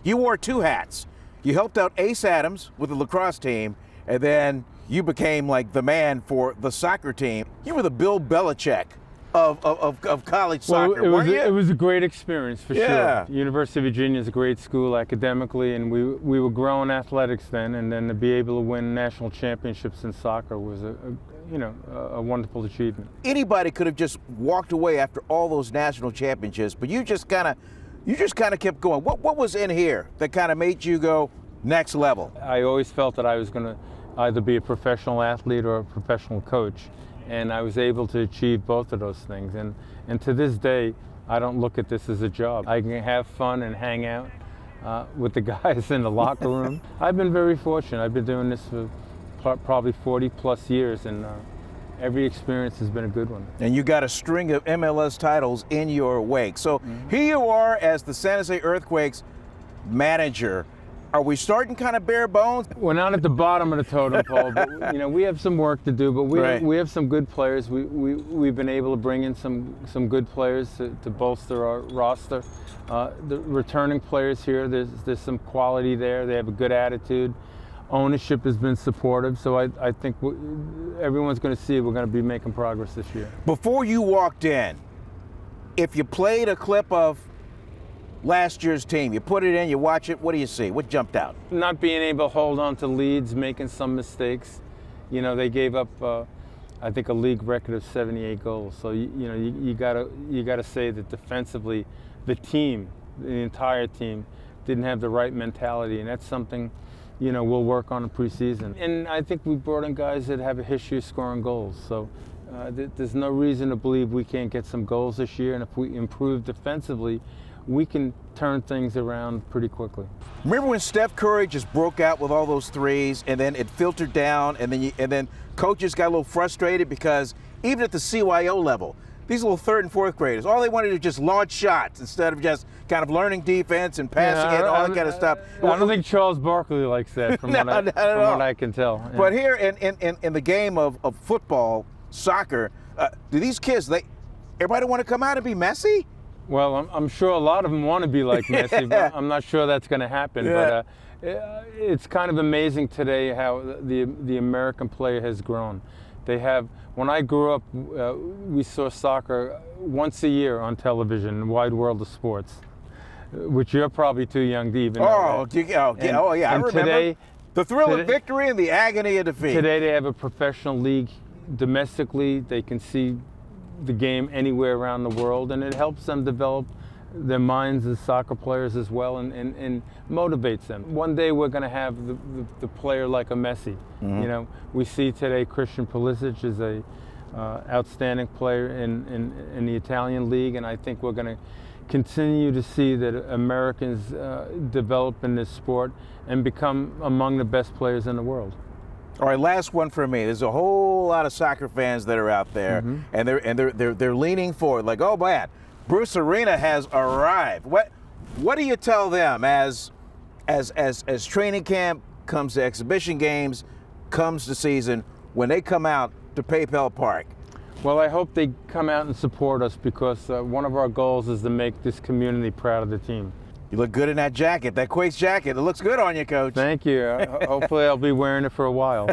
You wore two hats. You helped out Ace Adams with the lacrosse team, and then you became like the man for the soccer team. You were the Bill Belichick of college soccer, weren't you? It was a great experience for Yeah. sure. University of Virginia is a great school academically, and we were growing athletics then, and then to be able to win national championships in soccer was a wonderful achievement. Anybody could have just walked away after all those national championships, but you just kind of kept going. What was in here that kind of made you go next level? I always felt that I was going to either be a professional athlete or a professional coach, and I was able to achieve both of those things. And to this day, I don't look at this as a job. I can have fun and hang out with the guys in the locker room. I've been very fortunate. I've been doing this for probably 40 plus years, and every experience has been a good one. And you got a string of MLS titles in your wake. So here you are as the San Jose Earthquakes manager. Are we starting kind of bare bones? We're not at the bottom of the totem pole, but we have some work to do. But we have some good players. We've been able to bring in some good players to bolster our roster. The returning players here, there's some quality there. They have a good attitude. Ownership has been supportive, so I think everyone's going to see we're going to be making progress this year. Before you walked in, if you played a clip of last year's team, you put it in, you watch it, what do you see? What jumped out? Not being able to hold on to leads, making some mistakes. They gave up, I think, a league record of 78 goals. So you gotta say that defensively, the entire team, didn't have the right mentality, and that's something we'll work on in preseason. And I think we brought in guys that have a history of scoring goals. So there's no reason to believe we can't get some goals this year. And if we improve defensively, we can turn things around pretty quickly. Remember when Steph Curry just broke out with all those threes, and then it filtered down, and then coaches got a little frustrated because even at the CYO level, these little third and fourth graders, all they wanted to do was just launch shots instead of just kind of learning defense and passing it, all that kind of stuff. I don't think Charles Barkley likes that, from what I can tell. Yeah. But here in the game of football, soccer, do these kids, everybody want to come out and be Messi? Well, I'm sure a lot of them want to be like Messi, but I'm not sure that's going to happen. Yeah. But it's kind of amazing today how the American player has grown. When I grew up, we saw soccer once a year on television, Wide World of Sports, which you're probably too young to even know. I remember. Today, the thrill of victory and the agony of defeat. Today they have a professional league domestically. They can see the game anywhere around the world, and it helps them develop their minds as soccer players as well, and motivates them. One day we're going to have the player like a Messi. Mm-hmm. We see today Christian Pulisic is a outstanding player in the Italian league, and I think we're going to continue to see that Americans develop in this sport and become among the best players in the world. All right, last one for me. There's a whole lot of soccer fans that are out there, and they're leaning forward, like, oh man, Bruce Arena has arrived. What do you tell them as training camp comes to exhibition games, comes to season, when they come out to PayPal Park? Well, I hope they come out and support us, because one of our goals is to make this community proud of the team. You look good in that jacket, that Quakes jacket. It looks good on you, Coach. Thank you. Hopefully I'll be wearing it for a while.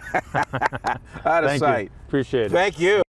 Out of sight. You. Appreciate it. Thank you.